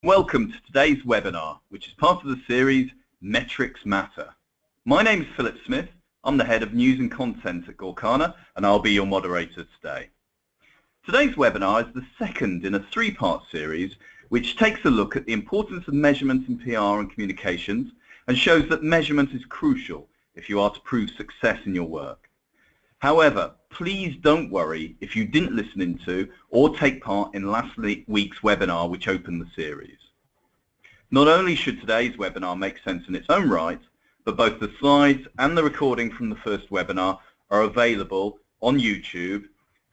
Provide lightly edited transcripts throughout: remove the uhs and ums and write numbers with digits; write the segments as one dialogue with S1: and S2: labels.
S1: Welcome to today's webinar, which is part of the series Metrics Matter. My name is Philip Smith. I'm the Head of News and Content at Gorkana, and I'll be your moderator today. Today's webinar is the second in a three-part series which takes a look at the importance of measurement in PR and communications and shows that measurement is crucial if you are to prove success in your work. However, please don't worry if you didn't listen into or take part in last week's webinar which opened the series. Not only should today's webinar make sense in its own right, but both the slides and the recording from the first webinar are available on YouTube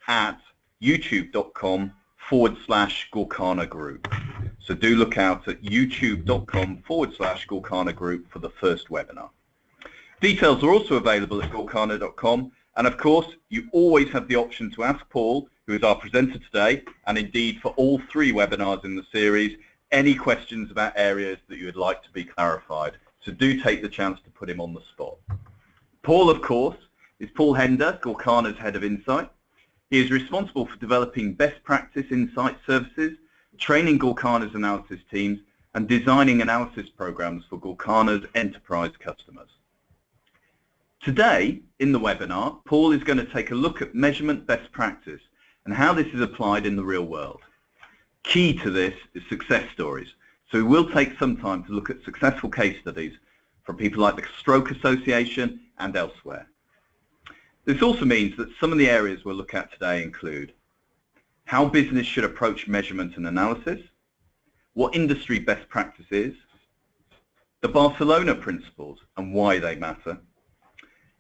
S1: at youtube.com/Gorkana Group. So do look out at youtube.com/Gorkana Group for the first webinar. Details are also available at gorkana.com, and of course you always have the option to ask Paul, who is our presenter today, and indeed for all three webinars in the series, any questions about areas that you would like to be clarified. So do take the chance to put him on the spot. Paul, of course, is Paul Hender, Gorkana's Head of Insight. He is responsible for developing best practice insight services, training Gorkana's analysis teams, and designing analysis programs for Gorkana's enterprise customers. Today, in the webinar, Paul is going to take a look at measurement best practice and how this is applied in the real world. Key to this is success stories. So we will take some time to look at successful case studies from people like the Stroke Association and elsewhere. This also means that some of the areas we'll look at today include how business should approach measurement and analysis, what industry best practice is, the Barcelona Principles and why they matter,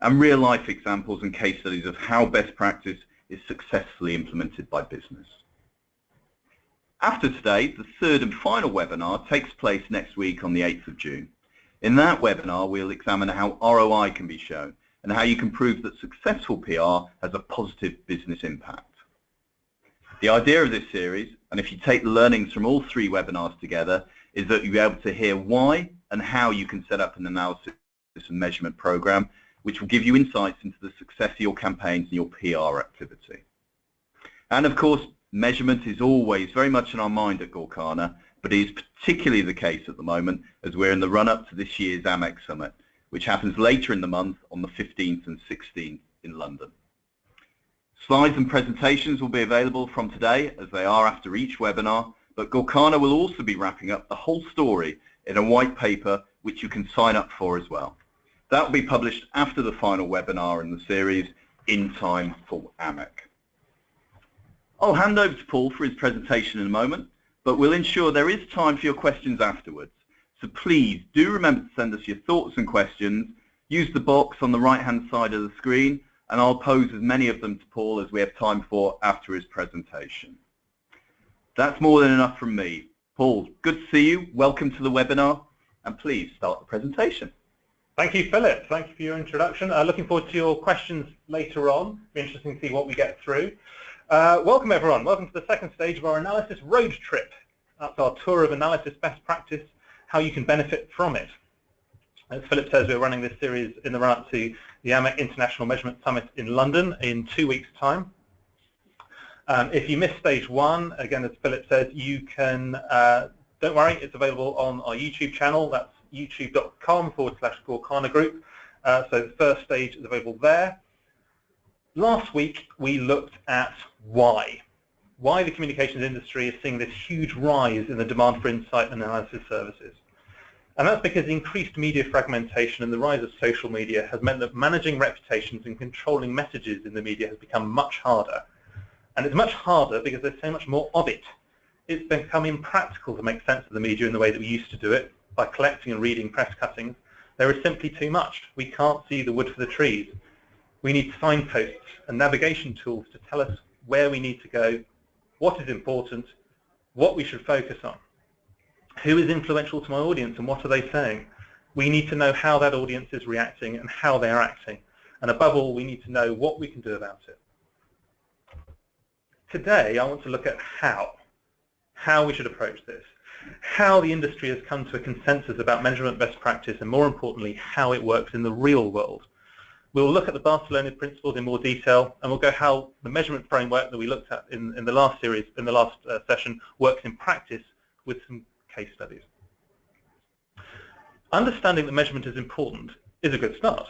S1: and real-life examples and case studies of how best practice is successfully implemented by business. After today, the third and final webinar takes place next week on the 8th of June. In that webinar, we'll examine how ROI can be shown and how you can prove that successful PR has a positive business impact. The idea of this series, and if you take the learnings from all three webinars together, is that you'll be able to hear why and how you can set up an analysis and measurement program which will give you insights into the success of your campaigns and your PR activity. And of course, measurement is always very much in our mind at Gorkana, but it is particularly the case at the moment as we're in the run-up to this year's AMEC Summit, which happens later in the month on the 15th and 16th in London. Slides and presentations will be available from today as they are after each webinar, but Gorkana will also be wrapping up the whole story in a white paper which you can sign up for as well. That will be published after the final webinar in the series in time for AMEC. I'll hand over to Paul for his presentation in a moment, but we'll ensure there is time for your questions afterwards. So please do remember to send us your thoughts and questions. Use the box on the right-hand side of the screen, and I'll pose as many of them to Paul as we have time for after his presentation. That's more than enough from me. Paul, good to see you. Welcome to the webinar, and please start the presentation.
S2: Thank you, Philip. Thank you for your introduction. Looking forward to your questions later on. It'll be interesting to see what we get through. Welcome, everyone. Welcome to the second stage of our analysis road trip. That's our tour of analysis best practice, how you can benefit from it. As Philip says, we're running this series in the run-up to the AMEC International Measurement Summit in London in 2 weeks' time. If you missed stage one, again, as Philip says, you can, don't worry, it's available on our YouTube channel. That's youtube.com/Gorkana Group. So the first stage is available there. Last week, we looked at why the communications industry is seeing this huge rise in the demand for insight and analysis services. And that's because increased media fragmentation and the rise of social media has meant that managing reputations and controlling messages in the media has become much harder. And it's much harder because there's so much more of it. It's become impractical to make sense of the media in the way that we used to do it, by collecting and reading press cuttings. There is simply too much. We can't see the wood for the trees. We need signposts and navigation tools to tell us where we need to go, what is important, what we should focus on. Who is influential to my audience and what are they saying? We need to know how that audience is reacting and how they are acting. And above all, we need to know what we can do about it. Today, I want to look at how we should approach this. How the industry has come to a consensus about measurement best practice, and more importantly, how it works in the real world. We'll look at the Barcelona Principles in more detail, and we'll go how the measurement framework that we looked at in the last series, in the last session, works in practice with some case studies. Understanding that measurement is important is a good start,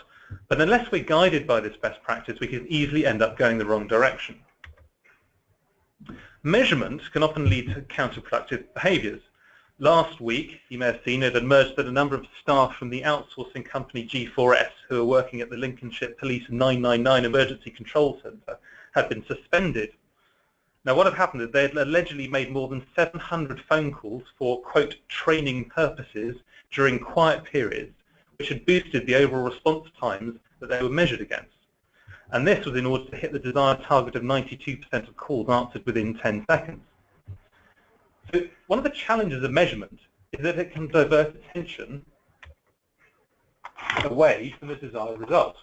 S2: but unless we're guided by this best practice, we can easily end up going the wrong direction. Measurement can often lead to counterproductive behaviours. Last week, you may have seen it emerged that a number of staff from the outsourcing company G4S, who are working at the Lincolnshire Police 999 Emergency Control Centre, had been suspended. Now, what had happened is they had allegedly made more than 700 phone calls for, quote, training purposes during quiet periods, which had boosted the overall response times that they were measured against. And this was in order to hit the desired target of 92% of calls answered within 10 seconds. So one of the challenges of measurement is that it can divert attention away from the desired result.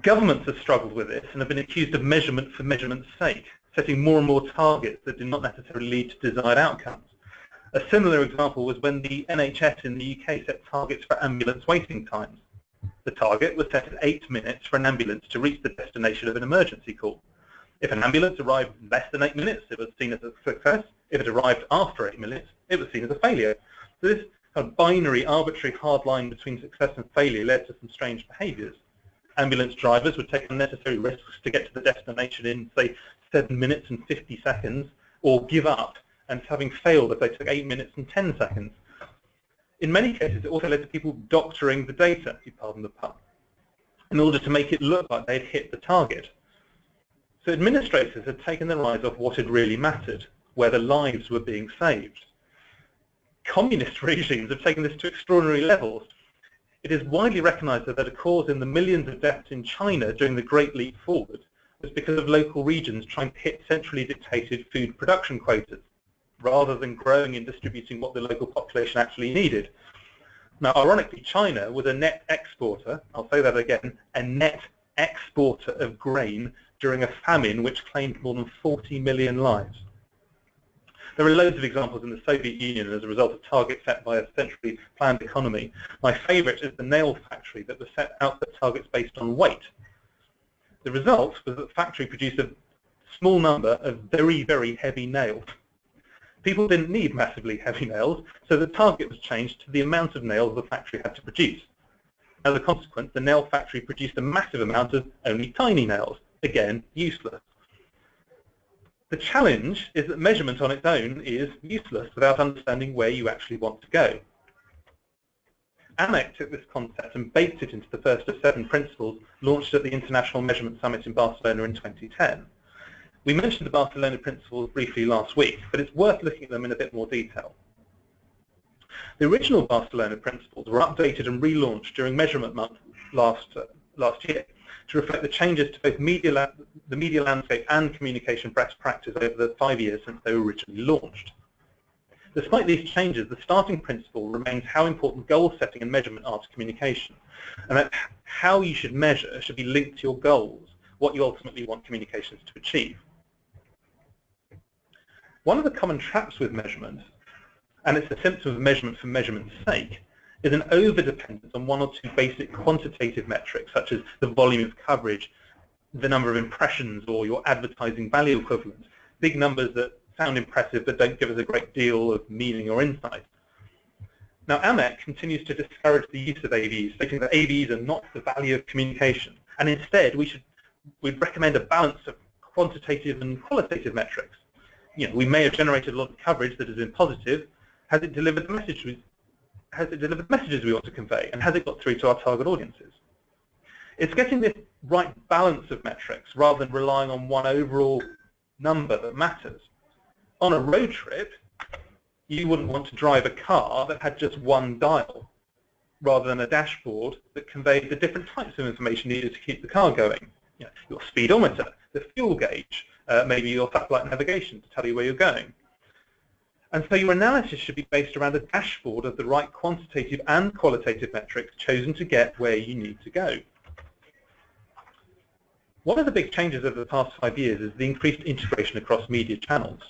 S2: Governments have struggled with this and have been accused of measurement for measurement's sake, setting more and more targets that do not necessarily lead to desired outcomes. A similar example was when the NHS in the UK set targets for ambulance waiting times. The target was set at 8 minutes for an ambulance to reach the destination of an emergency call. If an ambulance arrived less than 8 minutes, it was seen as a success. If it arrived after 8 minutes, it was seen as a failure. So this kind of binary, arbitrary hard line between success and failure led to some strange behaviours. Ambulance drivers would take unnecessary risks to get to the destination in, say, 7 minutes and 50 seconds, or give up, and having failed if they took 8 minutes and 10 seconds. In many cases, it also led to people doctoring the data, if you pardon the pun, in order to make it look like they'd hit the target. So administrators had taken their eyes off what had really mattered, whether lives were being saved. Communist regimes have taken this to extraordinary levels. It is widely recognized that a cause in the millions of deaths in China during the Great Leap Forward was because of local regions trying to hit centrally dictated food production quotas, rather than growing and distributing what the local population actually needed. Now, ironically, China was a net exporter, I'll say that again, a net exporter of grain during a famine which claimed more than 40 million lives. There are loads of examples in the Soviet Union as a result of targets set by a centrally planned economy. My favourite is the nail factory that was set output targets based on weight. The result was that the factory produced a small number of very, very heavy nails. People didn't need massively heavy nails, so the target was changed to the amount of nails the factory had to produce. As a consequence, the nail factory produced a massive amount of only tiny nails, again, useless. The challenge is that measurement on its own is useless without understanding where you actually want to go. AMEC took this concept and baked it into the first of 7 principles launched at the International Measurement Summit in Barcelona in 2010. We mentioned the Barcelona Principles briefly last week, but it's worth looking at them in a bit more detail. The original Barcelona Principles were updated and relaunched during Measurement Month last year to reflect the changes to both the media landscape and communication best practice over the 5 years since they were originally launched. Despite these changes, the starting principle remains how important goal setting and measurement are to communication, and that how you should measure should be linked to your goals, what you ultimately want communications to achieve. One of the common traps with measurement, and it's a symptom of measurement for measurement's sake, is an over-dependence on 1 or 2 basic quantitative metrics, such as the volume of coverage, the number of impressions, or your advertising value equivalent, big numbers that sound impressive but don't give us a great deal of meaning or insight. Now, AMEC continues to discourage the use of AVs, stating that AVs are not the value of communication, and instead we'd recommend a balance of quantitative and qualitative metrics. You know, we may have generated a lot of coverage that has been positive. Has it delivered the messages we want to convey, and has it got through to our target audiences? It's getting this right balance of metrics rather than relying on one overall number that matters. On a road trip, you wouldn't want to drive a car that had just one dial, rather than a dashboard that conveyed the different types of information needed to keep the car going. You know, your speedometer, the fuel gauge, maybe your satellite navigation to tell you where you're going. And so your analysis should be based around a dashboard of the right quantitative and qualitative metrics chosen to get where you need to go. One of the big changes over the past 5 years is the increased integration across media channels,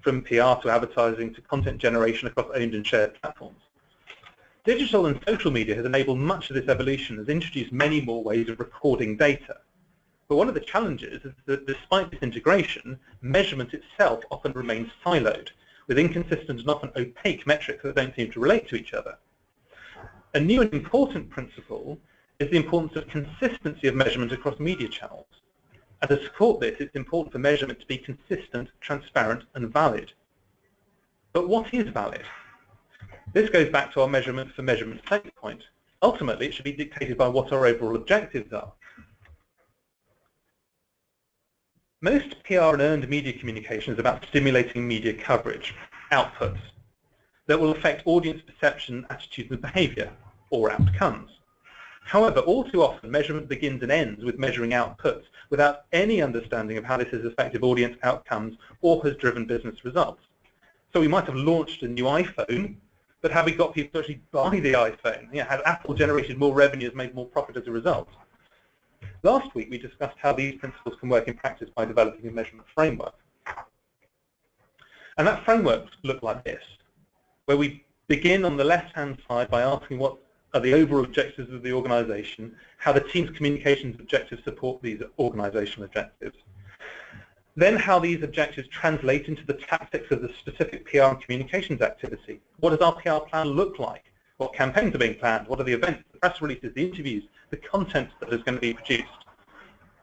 S2: from PR to advertising to content generation across owned and shared platforms. Digital and social media has enabled much of this evolution, has introduced many more ways of recording data. But one of the challenges is that despite this integration, measurement itself often remains siloed. with inconsistent and often opaque metrics that don't seem to relate to each other. A new and important principle is the importance of consistency of measurement across media channels. And to support this, it's important for measurement to be consistent, transparent, and valid. But what is valid? This goes back to our measurement for measurement's sake point. Ultimately, it should be dictated by what our overall objectives are. Most PR and earned media communication is about stimulating media coverage, outputs, that will affect audience perception, attitudes, and behaviour, or outcomes. However, all too often, measurement begins and ends with measuring outputs without any understanding of how this has affected audience outcomes or has driven business results. So we might have launched a new iPhone, but have we got people to actually buy the iPhone? Has Apple generated more revenue, has made more profit as a result? Last week, we discussed how these principles can work in practice by developing a measurement framework. And that framework looked like this, where we begin on the left-hand side by asking what are the overall objectives of the organization, how the team's communications objectives support these organizational objectives. Then how these objectives translate into the tactics of the specific PR and communications activity. What does our PR plan look like? What campaigns are being planned? What are the events, the press releases, the interviews, the content that is going to be produced?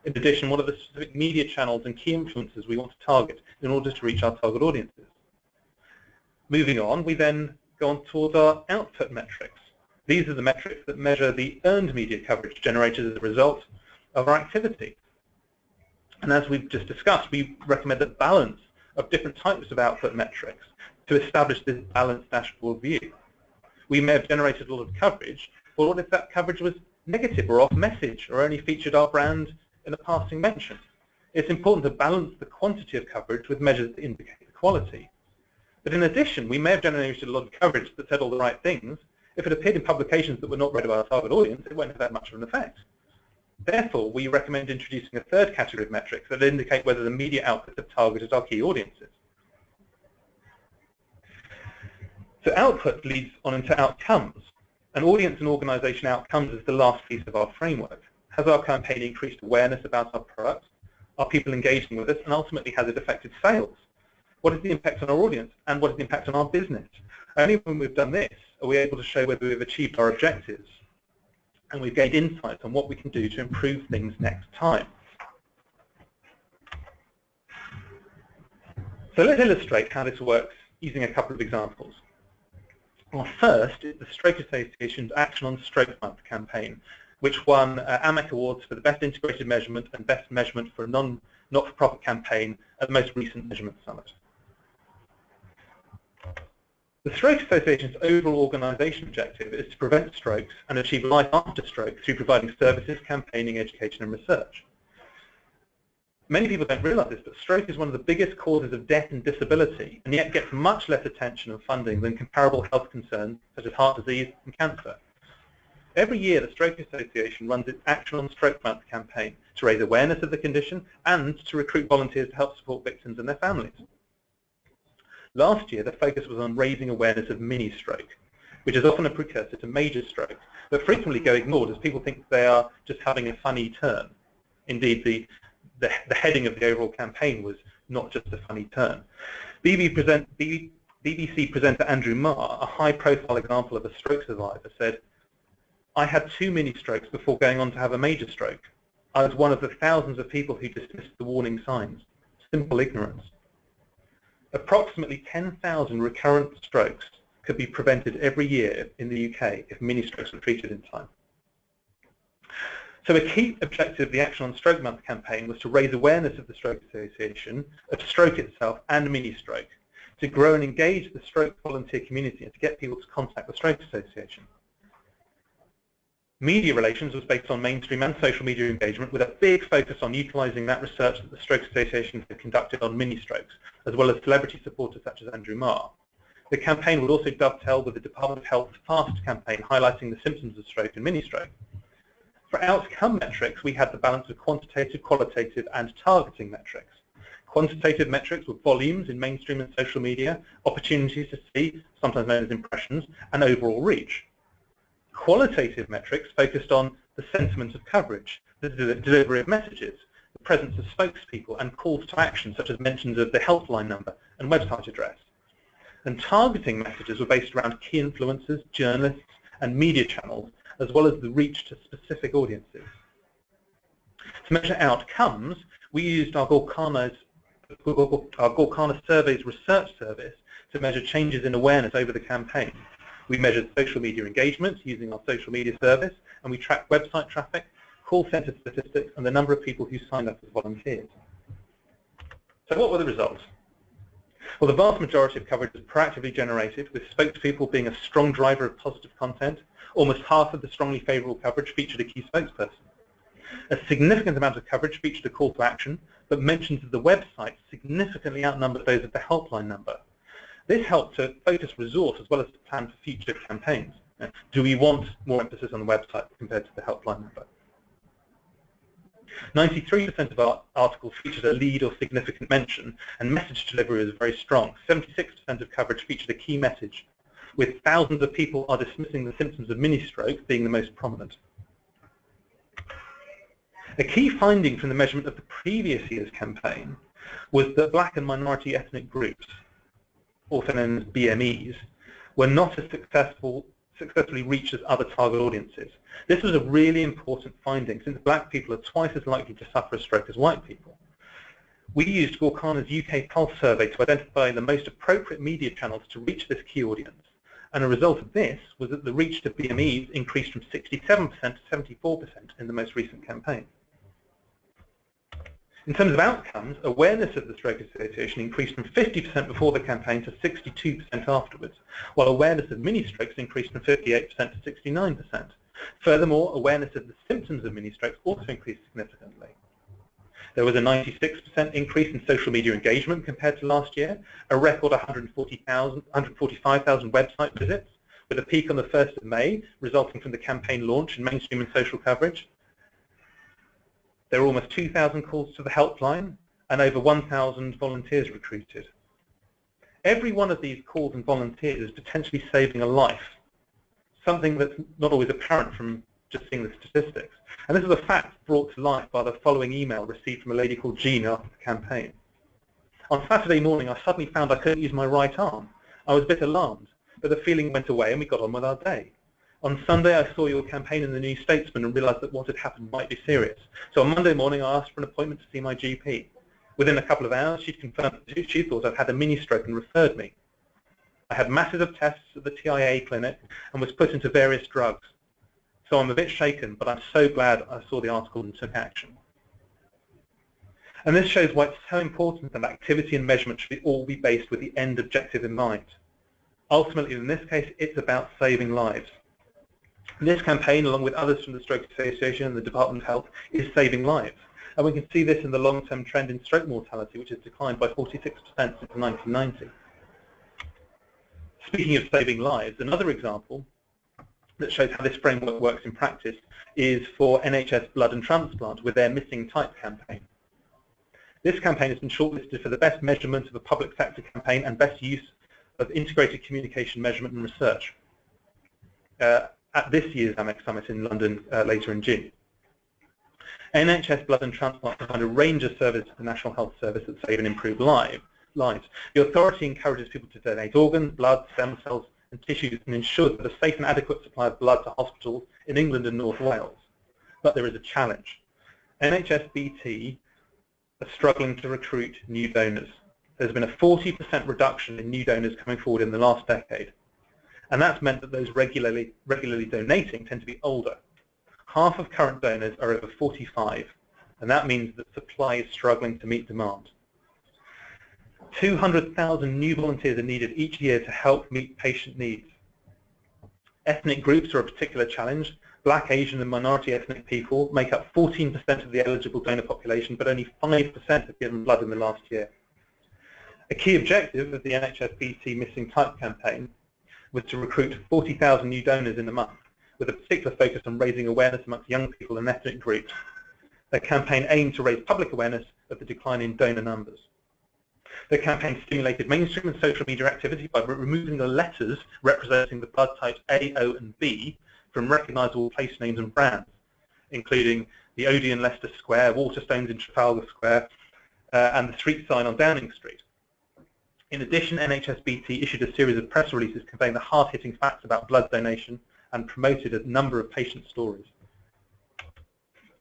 S2: In addition, what are the specific media channels and key influencers we want to target in order to reach our target audiences? Moving on, we then go on towards our output metrics. These are the metrics that measure the earned media coverage generated as a result of our activity. And as we've just discussed, we recommend a balance of different types of output metrics to establish this balanced dashboard view. We may have generated a lot of coverage, but what if that coverage was negative or off message or only featured our brand in a passing mention? It's important to balance the quantity of coverage with measures that indicate the quality. But in addition, we may have generated a lot of coverage that said all the right things. If it appeared in publications that were not read by our target audience, it won't have that much of an effect. Therefore, we recommend introducing a third category of metrics that indicate whether the media outputs have targeted our key audiences. So output leads on into outcomes. And audience and organization outcomes is the last piece of our framework. Has our campaign increased awareness about our product? Are people engaging with us? And ultimately, has it affected sales? What is the impact on our audience? And what is the impact on our business? Only when we've done this are we able to show whether we've achieved our objectives. And we've gained insights on what we can do to improve things next time. So let's illustrate how this works using a couple of examples. Well, first is the Stroke Association's Action on Stroke Month campaign, which won AMEC Awards for the Best Integrated Measurement and Best Measurement for a Not-for-Profit campaign at the most recent Measurement Summit. The Stroke Association's overall organisation objective is to prevent strokes and achieve life after stroke through providing services, campaigning, education and research. Many people don't realise this, but stroke is one of the biggest causes of death and disability, and yet gets much less attention and funding than comparable health concerns such as heart disease and cancer. Every year, the Stroke Association runs its Action on Stroke Month campaign to raise awareness of the condition and to recruit volunteers to help support victims and their families. Last year, the focus was on raising awareness of mini-stroke, which is often a precursor to major stroke, but frequently go ignored as people think they are just having a funny turn. Indeed, the heading of the overall campaign was not just a funny turn. BBC presenter Andrew Marr, a high-profile example of a stroke survivor, said, "I had 2 mini-strokes before going on to have a major stroke. I was one of the thousands of people who dismissed the warning signs. Simple ignorance." Approximately 10,000 recurrent strokes could be prevented every year in the UK if mini-strokes were treated in time. So a key objective of the Action on Stroke Month campaign was to raise awareness of the Stroke Association, of stroke itself and mini-stroke, to grow and engage the stroke volunteer community and to get people to contact the Stroke Association. Media relations was based on mainstream and social media engagement with a big focus on utilising that research that the Stroke Association had conducted on mini-strokes, as well as celebrity supporters such as Andrew Marr. The campaign would also dovetail with the Department of Health's FAST campaign highlighting the symptoms of stroke and mini-stroke. For outcome metrics, we had the balance of quantitative, qualitative and targeting metrics. Quantitative metrics were volumes in mainstream and social media, opportunities to see, sometimes known as impressions, and overall reach. Qualitative metrics focused on the sentiment of coverage, the delivery of messages, the presence of spokespeople, and calls to action, such as mentions of the helpline number and website address. And targeting messages were based around key influencers, journalists, and media channels, as well as the reach to specific audiences. To measure outcomes, we used our Gorkana Surveys research service to measure changes in awareness over the campaign. We measured social media engagement using our social media service, and we tracked website traffic, call center statistics, and the number of people who signed up as volunteers. So what were the results? Well, the vast majority of coverage is proactively generated, with spokespeople being a strong driver of positive content. Almost half of the strongly favourable coverage featured a key spokesperson. A significant amount of coverage featured a call to action, but mentions of the website significantly outnumbered those of the helpline number. This helped to focus resource as well as to plan for future campaigns. Do we want more emphasis on the website compared to the helpline number? 93% of our articles featured a lead or significant mention, and message delivery was very strong. 76% of coverage featured a key message, with thousands of people are dismissing the symptoms of mini-stroke being the most prominent. A key finding from the measurement of the previous year's campaign was that black and minority ethnic groups, also known as BMEs, were not as successfully reached as other target audiences. This was a really important finding, since black people are twice as likely to suffer a stroke as white people. We used Gorkana's UK Pulse survey to identify the most appropriate media channels to reach this key audience, and a result of this was that the reach to BMEs increased from 67% to 74% in the most recent campaign. In terms of outcomes, awareness of the Stroke Association increased from 50% before the campaign to 62% afterwards, while awareness of mini-strokes increased from 58% to 69%. Furthermore, awareness of the symptoms of mini-strokes also increased significantly. There was a 96% increase in social media engagement compared to last year, a record 145,000 website visits, with a peak on the 1st of May, resulting from the campaign launch in mainstream and social coverage. There were almost 2,000 calls to the helpline and over 1,000 volunteers recruited. Every one of these calls and volunteers is potentially saving a life, something that's not always apparent from just seeing the statistics. And this is a fact brought to life by the following email received from a lady called Jean after the campaign. On Saturday morning, I suddenly found I couldn't use my right arm. I was a bit alarmed, but the feeling went away and we got on with our day. On Sunday, I saw your campaign in the New Statesman and realised that what had happened might be serious. So on Monday morning, I asked for an appointment to see my GP. Within a couple of hours, she'd confirmed that she thought I'd had a mini-stroke and referred me. I had masses of tests at the TIA clinic and was put into various drugs. So I'm a bit shaken, but I'm so glad I saw the article and took action. And this shows why it's so important that activity and measurement should all be based with the end objective in mind. Ultimately, in this case, it's about saving lives. This campaign, along with others from the Stroke Association and the Department of Health, is saving lives. And we can see this in the long-term trend in stroke mortality, which has declined by 46% since 1990. Speaking of saving lives, another example that shows how this framework works in practice is for NHS Blood Transplant with their Missing Type campaign. This campaign has been shortlisted for the best measurement of a public sector campaign and best use of integrated communication measurement and research at this year's AMEC Summit in London later in June. NHS Blood Transplant provide a range of services to the National Health Service that save and improve lives. The authority encourages people to donate organs, blood, stem cells and tissues and ensures that a safe and adequate supply of blood to hospitals in England and North Wales. But there is a challenge. NHS BT are struggling to recruit new donors. There's been a 40% reduction in new donors coming forward in the last decade. And that's meant that those regularly donating tend to be older. Half of current donors are over 45, and that means that supply is struggling to meet demand. 200,000 new volunteers are needed each year to help meet patient needs. Ethnic groups are a particular challenge. Black, Asian and minority ethnic people make up 14% of the eligible donor population, but only 5% have given blood in the last year. A key objective of the NHS BT Missing Type campaign was to recruit 40,000 new donors in a month, with a particular focus on raising awareness amongst young people and ethnic groups. The campaign aimed to raise public awareness of the decline in donor numbers. The campaign stimulated mainstream and social media activity by removing the letters representing the blood types A, O and B from recognisable place names and brands, including the Odeon Leicester Square, Waterstones in Trafalgar Square, and the street sign on Downing Street. In addition, NHS BT issued a series of press releases conveying the hard-hitting facts about blood donation and promoted a number of patient stories.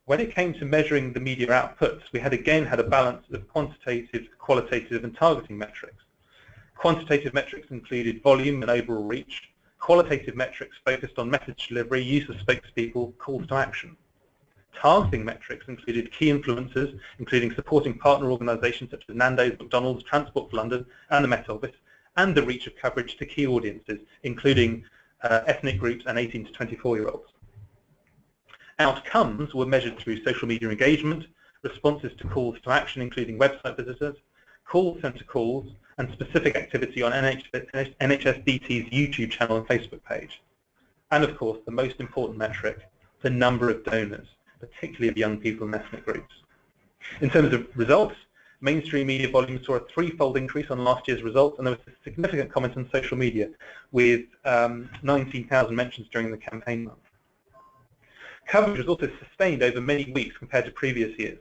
S2: When it came to measuring the media outputs, we again had a balance of quantitative, qualitative, and targeting metrics. Quantitative metrics included volume and overall reach. Qualitative metrics focused on message delivery, use of spokespeople, calls to action. Targeting metrics included key influencers, including supporting partner organisations such as Nando's, McDonald's, Transport for London, and the Met Office, and the reach of coverage to key audiences, including ethnic groups and 18 to 24-year-olds. Outcomes were measured through social media engagement, responses to calls to action, including website visitors, call centre calls, and specific activity on NHS BT's YouTube channel and Facebook page. And of course, the most important metric, the number of donors, particularly of young people and ethnic groups. In terms of results, mainstream media volume saw a threefold increase on last year's results, and there was a significant comment on social media with 19,000 mentions during the campaign month. Coverage was also sustained over many weeks compared to previous years.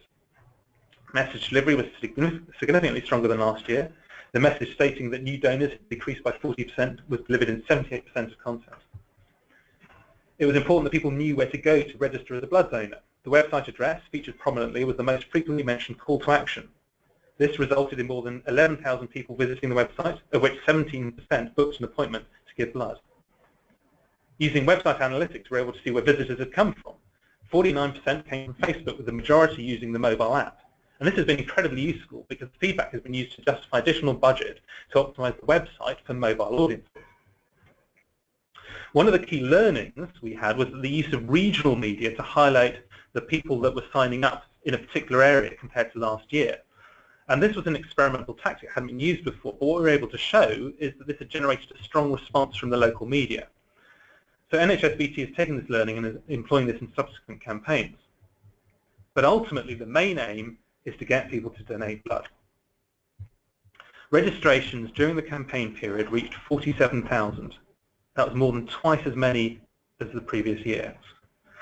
S2: Message delivery was significantly stronger than last year. The message stating that new donors had decreased by 40% was delivered in 78% of content. It was important that people knew where to go to register as a blood donor. The website address featured prominently was the most frequently mentioned call to action. This resulted in more than 11,000 people visiting the website, of which 17% booked an appointment to give blood. Using website analytics, we were able to see where visitors had come from. 49% came from Facebook, with the majority using the mobile app. And this has been incredibly useful because feedback has been used to justify additional budget to optimize the website for mobile audiences. One of the key learnings we had was the use of regional media to highlight the people that were signing up in a particular area compared to last year. And this was an experimental tactic that hadn't been used before. But what we were able to show is that this had generated a strong response from the local media. So NHS BT has taken this learning and is employing this in subsequent campaigns. But ultimately, the main aim is to get people to donate blood. Registrations during the campaign period reached 47,000. That was more than twice as many as the previous year.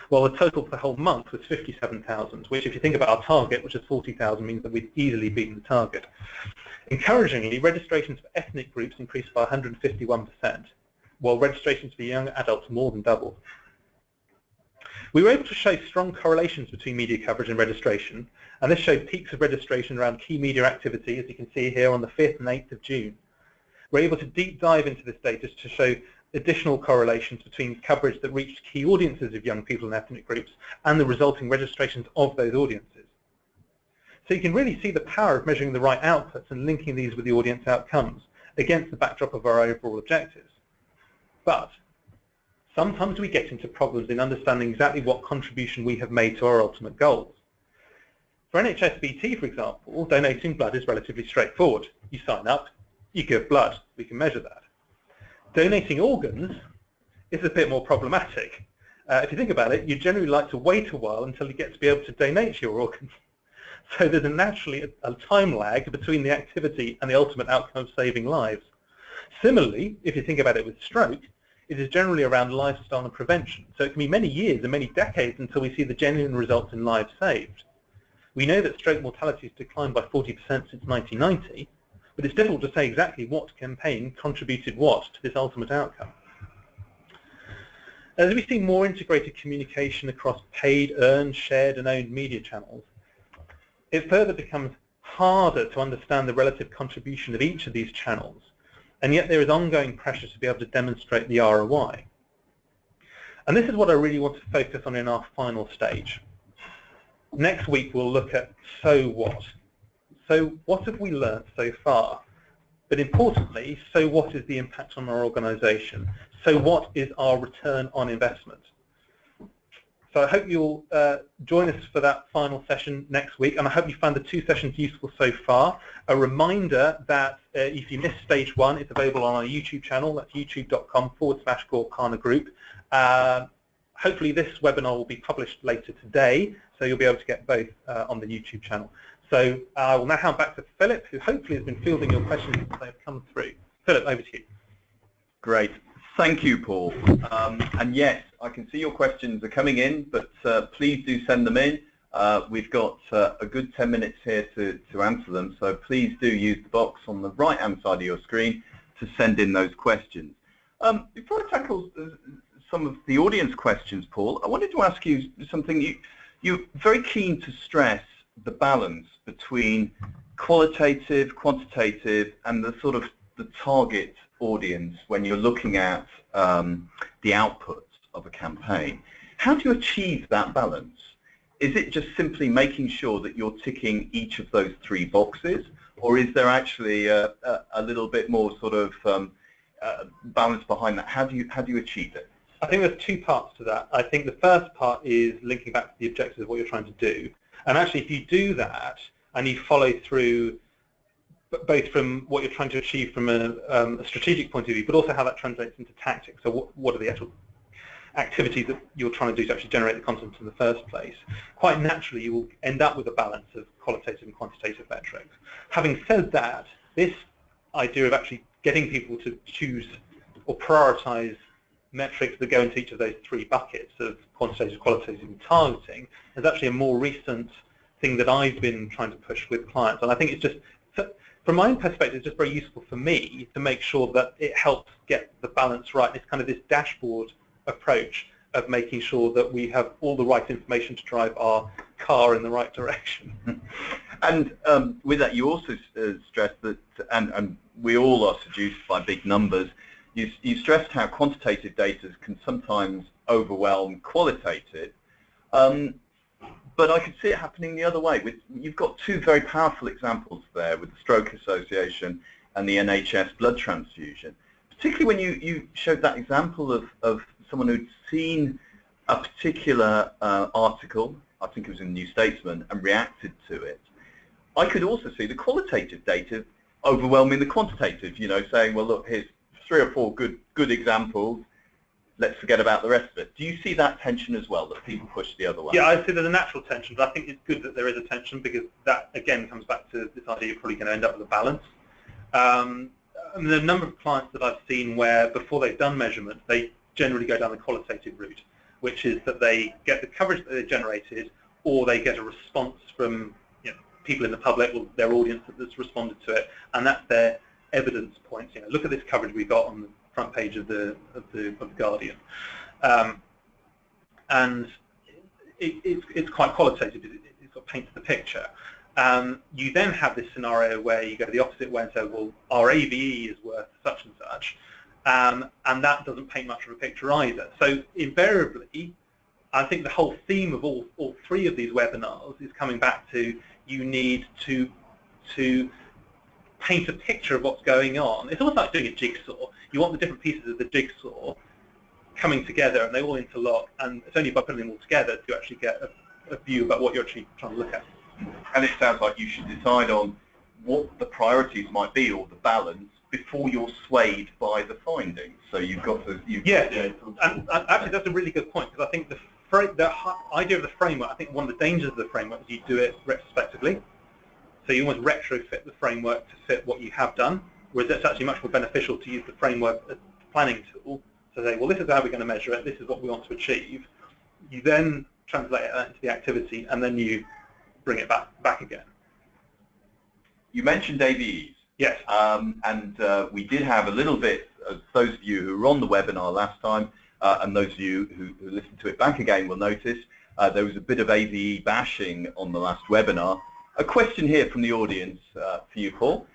S2: While the total for the whole month was 57,000, which, if you think about our target, which is 40,000, means that we've easily beaten the target. Encouragingly, registrations for ethnic groups increased by 151%, while registrations for young adults more than doubled. We were able to show strong correlations between media coverage and registration, and this showed peaks of registration around key media activity, as you can see here, on the 5th and 8th of June. We're able to deep dive into this data to show additional correlations between coverage that reached key audiences of young people and ethnic groups and the resulting registrations of those audiences. So you can really see the power of measuring the right outputs and linking these with the audience outcomes against the backdrop of our overall objectives. But sometimes we get into problems in understanding exactly what contribution we have made to our ultimate goals. For NHS BT, for example, donating blood is relatively straightforward. You sign up, you give blood, we can measure that. Donating organs is a bit more problematic. If you think about it, you generally like to wait a while until you get to be able to donate your organs. So there's naturally a time lag between the activity and the ultimate outcome of saving lives. Similarly, if you think about it with stroke, it is generally around lifestyle and prevention. So it can be many years and many decades until we see the genuine results in lives saved. We know that stroke mortality has declined by 40% since 1990, but it's difficult to say exactly what campaign contributed what to this ultimate outcome. As we see more integrated communication across paid, earned, shared, and owned media channels, it further becomes harder to understand the relative contribution of each of these channels, and yet there is ongoing pressure to be able to demonstrate the ROI. And this is what I really want to focus on in our final stage. Next week we'll look at so what. So what have we learned so far? But importantly, so what is the impact on our organisation? So what is our return on investment? So I hope you'll join us for that final session next week, and I hope you found the two sessions useful so far. A reminder that if you missed stage one, it's available on our YouTube channel. That's youtube.com/Gorkana Group. Hopefully this webinar will be published later today, so you'll be able to get both on the YouTube channel. So I will now hand back to Philip, who hopefully has been fielding your questions as they've come through. Philip, over to you.
S1: Great. Thank you, Paul. And yes, I can see your questions are coming in, but please do send them in. We've got a good 10 minutes here to answer them, so please do use the box on the right-hand side of your screen to send in those questions. Before I tackle some of the audience questions, Paul, I wanted to ask you something. You're very keen to stress the balance between qualitative, quantitative, and the sort of the target audience when you're looking at the outputs of a campaign. How do you achieve that balance? Is it just simply making sure that you're ticking each of those three boxes, or is there actually a little bit more sort of balance behind that? How do you achieve it?
S2: I think there's two parts to that. I think the first part is linking back to the objectives of what you're trying to do. And actually, if you do that and you follow through both from what you're trying to achieve from a strategic point of view, but also how that translates into tactics. So what are the actual activities that you're trying to do to actually generate the content in the first place? Quite naturally, you will end up with a balance of qualitative and quantitative metrics. Having said that, this idea of actually getting people to choose or prioritize metrics that go into each of those three buckets of quantitative, qualitative, and targeting is actually a more recent thing that I've been trying to push with clients. And I think it's just, from my own perspective, it's just very useful for me to make sure that it helps get the balance right. It's kind of this dashboard approach of making sure that we have all the right information to drive our car in the right direction.
S1: And with that, you also stressed that, and we all are seduced by big numbers, you stressed how quantitative data can sometimes overwhelm qualitative, but I could see it happening the other way. You've got two very powerful examples there with the Stroke Association and the NHS Blood Transfusion. Particularly when you showed that example of someone who'd seen a particular article, I think it was in the New Statesman, and reacted to it. I could also see the qualitative data overwhelming the quantitative, saying, well, look, here's 3 or 4 good examples, let's forget about the rest of it. Do you see that tension as well, that people push the other way?
S2: Yeah, I see there's a natural tension, but I think it's good that there is a tension, because that, again, comes back to this idea you're probably going to end up with a balance. I mean, there are a number of clients that I've seen where, before they've done measurement, they generally go down the qualitative route, which is that they get the coverage that they generated, or they get a response from people in the public, or their audience that's responded to it, and that's their evidence points. Look at this coverage we got on the front page of the Guardian, and it's quite qualitative. It sort of paints the picture. You then have this scenario where you go the opposite way and say, well, our AVE is worth such and such, and that doesn't paint much of a picture either. So invariably, I think the whole theme of all 3 of these webinars is coming back to, you need to paint a picture of what's going on. It's almost like doing a jigsaw. You want the different pieces of the jigsaw coming together, and they all interlock, and it's only by putting them all together to actually get a view about what you're actually trying to look at.
S1: And it sounds like you should decide on what the priorities might be, or the balance, before you're swayed by the findings. So you've got to...
S2: and actually that's a really good point, because I think the idea of the framework, I think one of the dangers of the framework is you do it retrospectively. So you almost retrofit the framework to fit what you have done, whereas it's actually much more beneficial to use the framework as a planning tool to say, well, this is how we're going to measure it, this is what we want to achieve. You then translate that into the activity, and then you bring it back again.
S1: You mentioned AVEs.
S2: Yes.
S1: And we did have a little bit, those of you who were on the webinar last time, and those of you who listened to it back again will notice there was a bit of AVE bashing on the last webinar. A question here from the audience for you, Paul.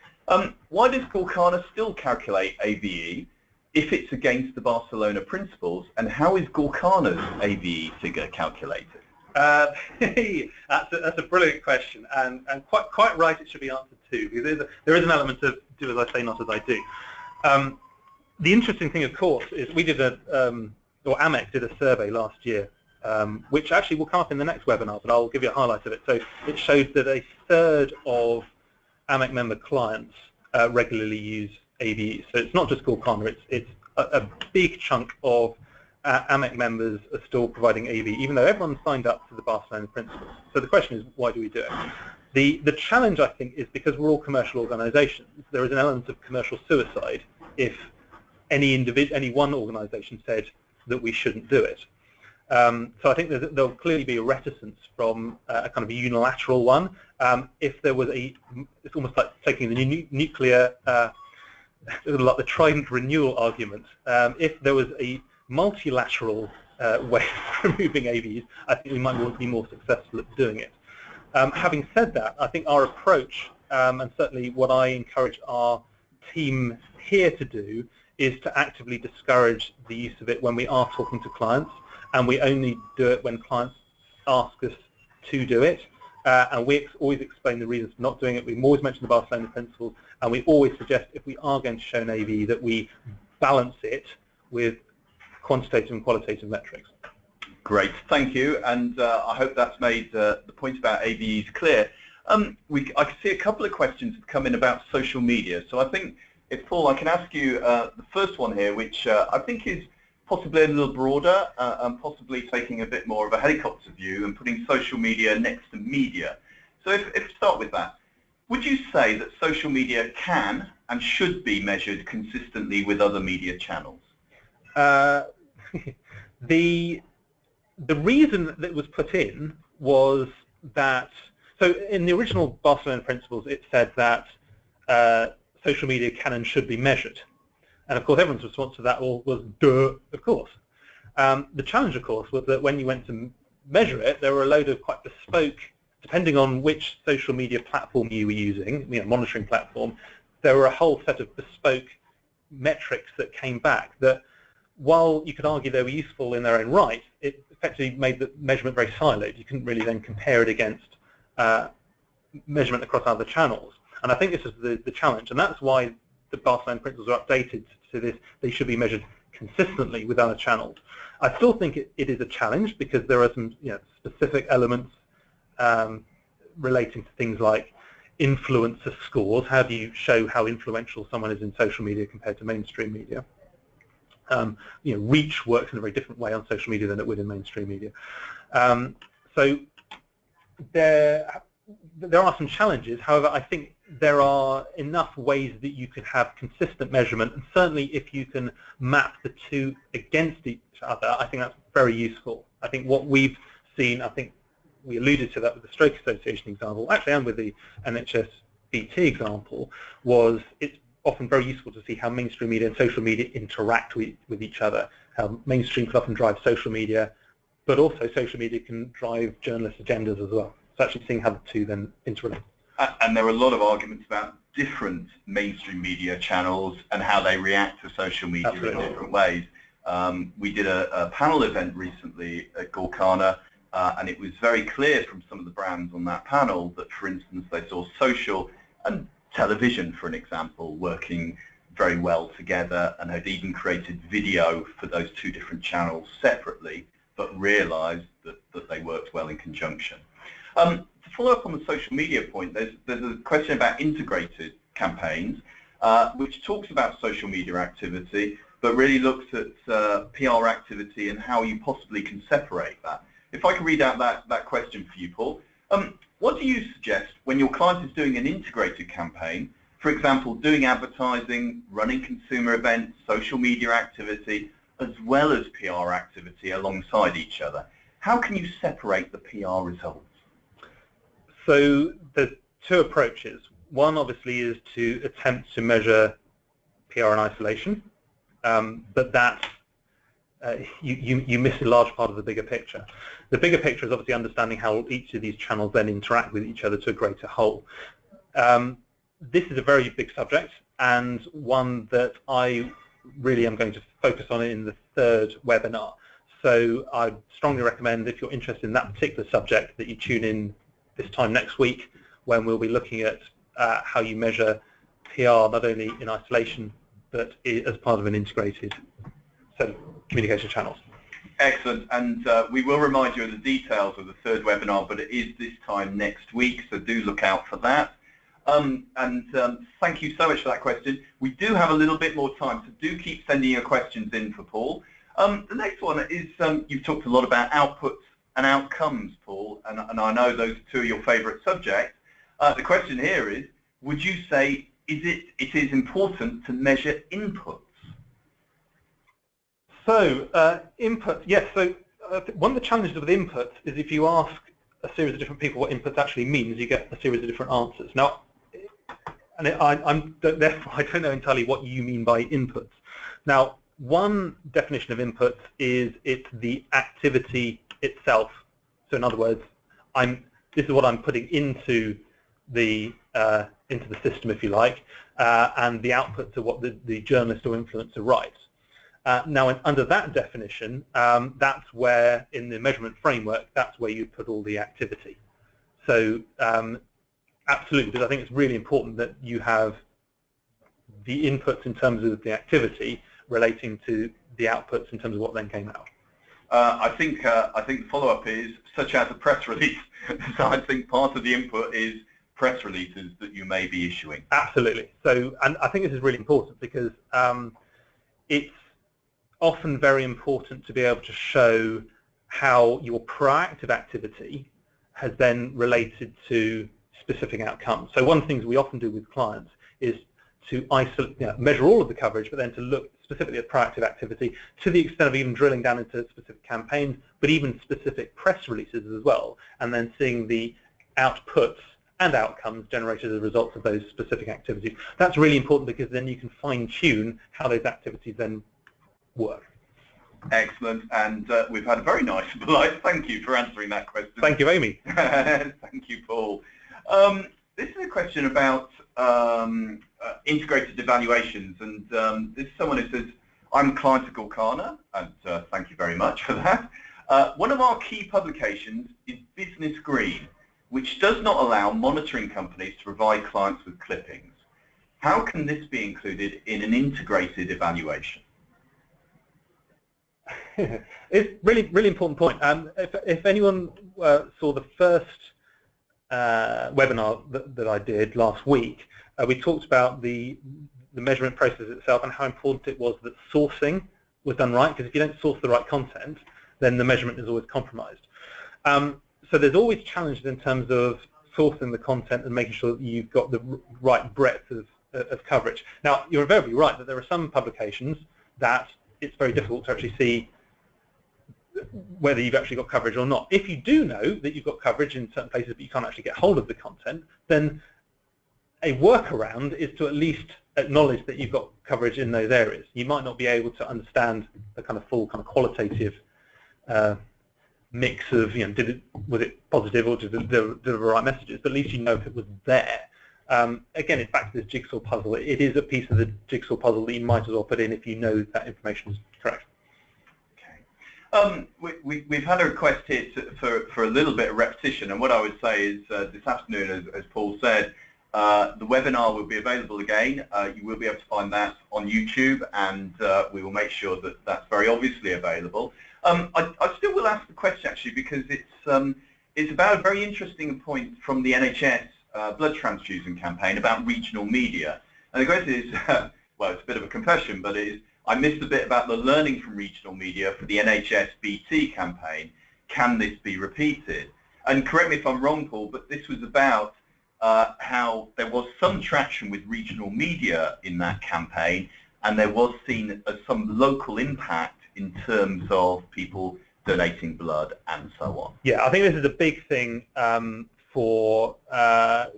S1: Why does Gorkana still calculate AVE if it's against the Barcelona Principles, and how is Gorkana's AVE figure calculated?
S2: That's a brilliant question, and quite right it should be answered too, because there is an element of do as I say, not as I do. The interesting thing, of course, is we did or AMEC did a survey last year, which actually will come up in the next webinar, but I'll give you a highlight of it. So it showed that 1/3 of AMEC member clients regularly use AVE. So it's not just Gorkana, it's a big chunk of AMEC members are still providing AV, even though everyone signed up to the Barcelona Principles. So the question is, why do we do it? The challenge, I think, is because we're all commercial organisations, there is an element of commercial suicide if any one organisation said that we shouldn't do it. So I think there'll clearly be a reticence from a kind of a unilateral one. If there was it's almost like taking the nuclear, like the Trident renewal argument. If there was a multilateral way of removing AVs, I think we might be more successful at doing it. Having said that, I think our approach, and certainly what I encourage our team here to do, is to actively discourage the use of it when we are talking to clients, and we only do it when clients ask us to do it. And we always explain the reasons for not doing it. We always mention the Barcelona Principles, and we always suggest if we are going to show an AV that we balance it with quantitative and qualitative metrics.
S1: Great, thank you, and I hope that's made the point about AVEs clear. I can see a couple of questions have come in about social media, so I think, if Paul, I can ask you the first one here, which I think is possibly a little broader and possibly taking a bit more of a helicopter view and putting social media next to media. So if we start with that, would you say that social media can and should be measured consistently with other media channels?
S2: The reason that it was put in was that, so in the original Barcelona Principles it said that social media can and should be measured. And of course everyone's response to that was, duh, of course. The challenge, of course, was that when you went to measure it, there were a load of quite bespoke, depending on which social media platform you were using, monitoring platform, there were a whole set of bespoke metrics that came back that, while you could argue they were useful in their own right, it effectively made the measurement very siloed. You couldn't really then compare it against measurement across other channels. And I think this is the challenge, and that's why the Barcelona Principles are updated to this. They should be measured consistently with other channels. I still think it is a challenge because there are some specific elements relating to things like influencer scores. How do you show how influential someone is in social media compared to mainstream media? Reach works in a very different way on social media than it would in mainstream media. So there are some challenges. However, I think there are enough ways that you could have consistent measurement, and certainly if you can map the two against each other, I think that's very useful. I think what we've seen, I think we alluded to that with the Stroke Association example, actually, and with the NHS BT example, was it's often very useful to see how mainstream media and social media interact with each other, how mainstream can often drive social media, but also social media can drive journalist agendas as well. So actually seeing how the two then interrelate.
S1: And there are a lot of arguments about different mainstream media channels and how they react to social media
S2: Absolutely.
S1: in different ways. We did a panel event recently at Gorkana, and it was very clear from some of the brands on that panel that, for instance, they saw social and television, for an example, working very well together, and had even created video for those two different channels separately, but realized that they worked well in conjunction. To follow up on the social media point, there's a question about integrated campaigns, which talks about social media activity, but really looks at PR activity and how you possibly can separate that. If I can read out that question for you, Paul. What do you suggest when your client is doing an integrated campaign, for example, doing advertising, running consumer events, social media activity, as well as PR activity alongside each other? How can you separate the PR results?
S2: So there's two approaches. One, obviously, is to attempt to measure PR in isolation, but that you miss a large part of the bigger picture. The bigger picture is obviously understanding how each of these channels then interact with each other to a greater whole. This is a very big subject, and one that I really am going to focus on in the third webinar. So I strongly recommend, if you're interested in that particular subject, that you tune in this time next week, when we'll be looking at how you measure PR not only in isolation, but as part of an integrated set of communication channels.
S1: Excellent, and we will remind you of the details of the third webinar, but it is this time next week, so do look out for that. Thank you so much for that question. We do have a little bit more time, so do keep sending your questions in for Paul. The next one is, you've talked a lot about outputs and outcomes, Paul, and I know those are two of your favourite subjects. The question here is, would you say it is important to measure inputs?
S2: So input, yes. So one of the challenges with inputs is if you ask a series of different people what inputs actually means, you get a series of different answers. Now, and therefore I don't know entirely what you mean by inputs. Now, one definition of inputs is it's the activity itself. So in other words, this is what I'm putting into the system, if you like, and the outputs are what the journalist or influencer writes. Now, under that definition, that's where, in the measurement framework, that's where you put all the activity. So, absolutely, because I think it's really important that you have the inputs in terms of the activity relating to the outputs in terms of what then came out.
S1: I think the follow-up is such as a press release. So I think part of the input is press releases that you may be issuing.
S2: Absolutely. So, and I think this is really important because it's often very important to be able to show how your proactive activity has then related to specific outcomes. So one of the things we often do with clients is to isolate, measure all of the coverage, but then to look specifically at proactive activity to the extent of even drilling down into specific campaigns, but even specific press releases as well, and then seeing the outputs and outcomes generated as a result of those specific activities. That's really important because then you can fine-tune how those activities then work.
S1: Excellent, and we've had a very nice, polite thank you for answering that question.
S2: Thank you, Amy.
S1: Thank you, Paul. This is a question about integrated evaluations, and this is someone who says, I'm a client of Gorkana, and thank you very much for that. One of our key publications is Business Green, which does not allow monitoring companies to provide clients with clippings. How can this be included in an integrated evaluation?
S2: It's really, really important point. If anyone saw the first webinar that I did last week, we talked about the measurement process itself and how important it was that sourcing was done right, because if you don't source the right content, then the measurement is always compromised. So there's always challenges in terms of sourcing the content and making sure that you've got the right breadth of coverage. Now, you're very right that there are some publications that it's very difficult to actually see whether you've actually got coverage or not. If you do know that you've got coverage in certain places but you can't actually get hold of the content, then a workaround is to at least acknowledge that you've got coverage in those areas. You might not be able to understand the kind of full kind of qualitative mix of, was it positive or did it deliver the right messages, but at least you know if it was there. Again, it's back to this jigsaw puzzle. It is a piece of the jigsaw puzzle that you might as well put in if you know that information is correct.
S1: We've had a request here for a little bit of repetition, and what I would say is this afternoon, as Paul said, the webinar will be available again. You will be able to find that on YouTube, and we will make sure that that's very obviously available. I still will ask the question actually because it's about a very interesting point from the NHS blood transfusion campaign about regional media. And the question is, well, it's a bit of a confession, but it is, I missed a bit about the learning from regional media for the NHS BT campaign. Can this be repeated? And correct me if I'm wrong, Paul, but this was about how there was some traction with regional media in that campaign, and there was seen as some local impact in terms of people donating blood and so on.
S2: Yeah, I think this is a big thing for a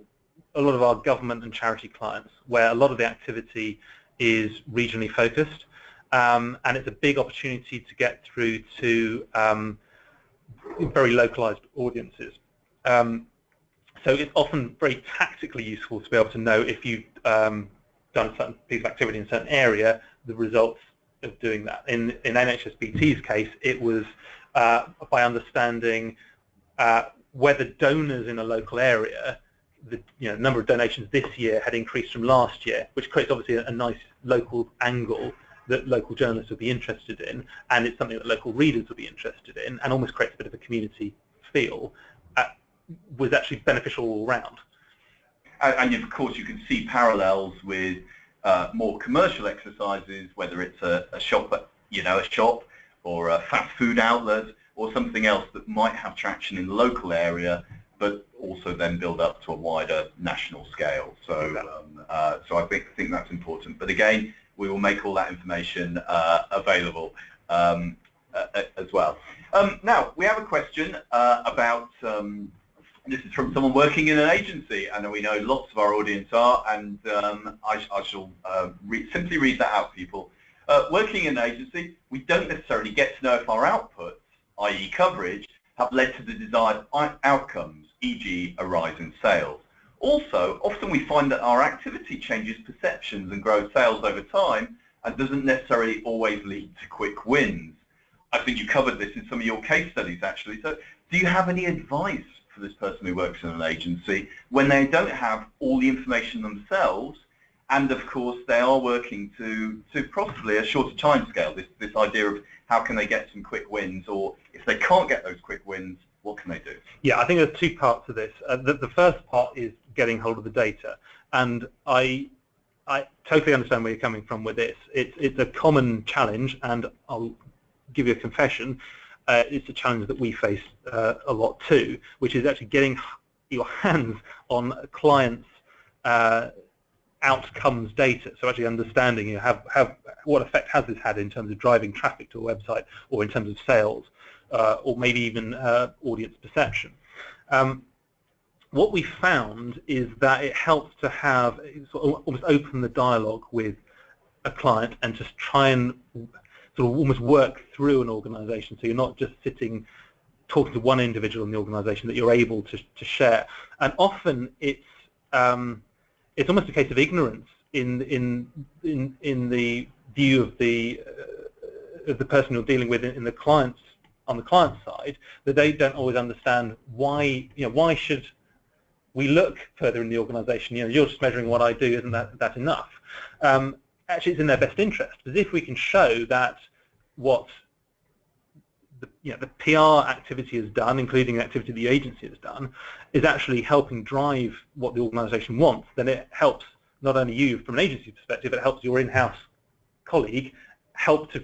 S2: lot of our government and charity clients, where a lot of the activity is regionally focused, and it's a big opportunity to get through to very localized audiences. So it's often very tactically useful to be able to know if you've done a certain piece of activity in a certain area, the results of doing that. In NHS BT's case, it was by understanding whether donors in a local area, the number of donations this year had increased from last year, which creates obviously a nice local angle that local journalists would be interested in, and it's something that local readers would be interested in, and almost creates a bit of a community feel, was actually beneficial all round.
S1: And of course you can see parallels with more commercial exercises, whether it's a shop, a shop, or a fast food outlet, or something else that might have traction in the local area, but also then build up to a wider national scale. So, so I think that's important. But again, we will make all that information available. as well. Now, we have a question about, this is from someone working in an agency, and we know lots of our audience are, and I shall simply read that out for people. Working in an agency, we don't necessarily get to know if our outputs, i.e. coverage, have led to the desired outcomes, e.g. a rise in sales. Also, often we find that our activity changes perceptions and grows sales over time and doesn't necessarily always lead to quick wins. I think you covered this in some of your case studies, actually. So do you have any advice for this person who works in an agency when they don't have all the information themselves, and of course they are working to possibly a shorter time scale, this idea of how can they get some quick wins, or if they can't get those quick wins, what can they do?
S2: Yeah, I think there's two parts to this. The first part is getting hold of the data, and I totally understand where you're coming from with this. It's a common challenge, and I'll give you a confession. It's a challenge that we face a lot too, which is actually getting your hands on clients' outcomes data. So actually understanding what effect has this had in terms of driving traffic to a website, or in terms of sales, or maybe even audience perception. What we found is that it helps to have sort of almost open the dialogue with a client and just try and sort of almost work through an organization, so you're not just sitting talking to one individual in the organization, that you're able to share. And often it's almost a case of ignorance in the view of the person you're dealing with on the client side, that they don't always understand why should we look further in the organization. You're just measuring what I do, isn't that enough? Actually, it's in their best interest, because if we can show that what the PR activity has done, including the activity the agency has done, is actually helping drive what the organization wants, then it helps not only you from an agency perspective, it helps your in-house colleague help to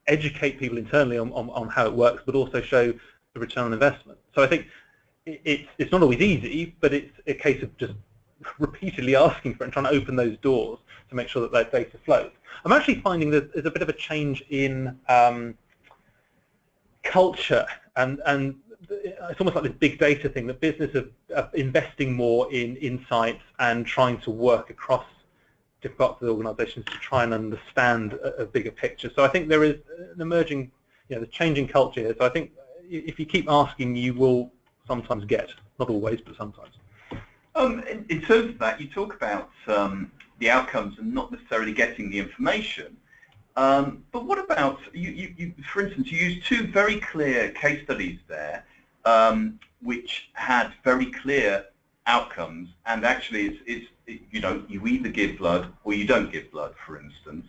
S2: educate people internally on how it works, but also show the return on investment. So I think it's not always easy, but it's a case of just repeatedly asking for it and trying to open those doors to make sure that that data flows. I'm actually finding that there's a bit of a change in culture, and it's almost like this big data thing, that businesses are investing more in insights and trying to work across different parts of the organizations to try and understand a bigger picture. So I think there is an emerging, the changing culture here. So I think if you keep asking, you will sometimes get, not always, but sometimes.
S1: In terms of that, you talk about the outcomes and not necessarily getting the information. But what about, for instance, you used two very clear case studies there, which had very clear outcomes, and actually you either give blood or you don't give blood, for instance.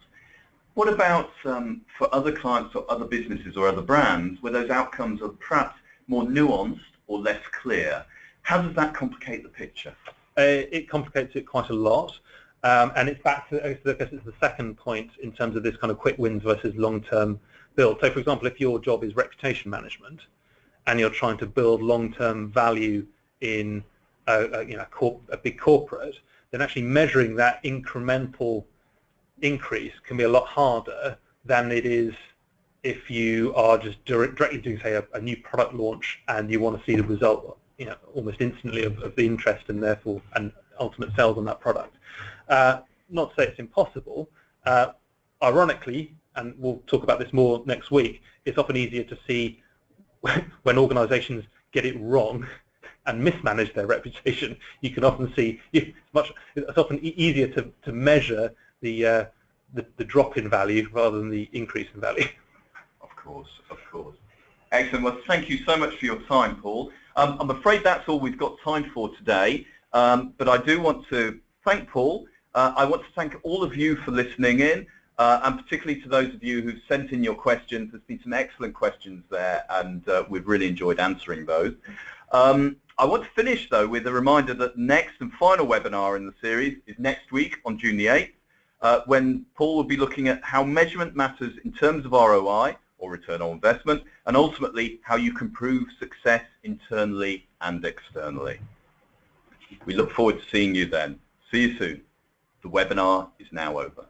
S1: What about for other clients or other businesses or other brands where those outcomes are perhaps more nuanced or less clear? How does that complicate the picture?
S2: It complicates it quite a lot. And it's back to, I guess it's the second point in terms of this kind of quick wins versus long-term build. So, for example, if your job is reputation management and you're trying to build long-term value in a big corporate, then actually measuring that incremental increase can be a lot harder than it is if you are just directly doing, say, a new product launch and you want to see the result, almost instantly of the interest and therefore and ultimate sales on that product. Not to say it's impossible. Ironically, and we'll talk about this more next week, it's often easier to see when organizations get it wrong and mismanage their reputation. You can often see it's often easier to measure the drop in value rather than the increase in value.
S1: Of course. Excellent. Well, thank you so much for your time, Paul. I'm afraid that's all we've got time for today, but I do want to thank Paul. I want to thank all of you for listening in, and particularly to those of you who've sent in your questions. There's been some excellent questions there, and we've really enjoyed answering those. I want to finish, though, with a reminder that the next and final webinar in the series is next week on June the 8th, when Paul will be looking at how measurement matters in terms of ROI, or return on investment, and ultimately how you can prove success internally and externally. We look forward to seeing you then. See you soon. The webinar is now over.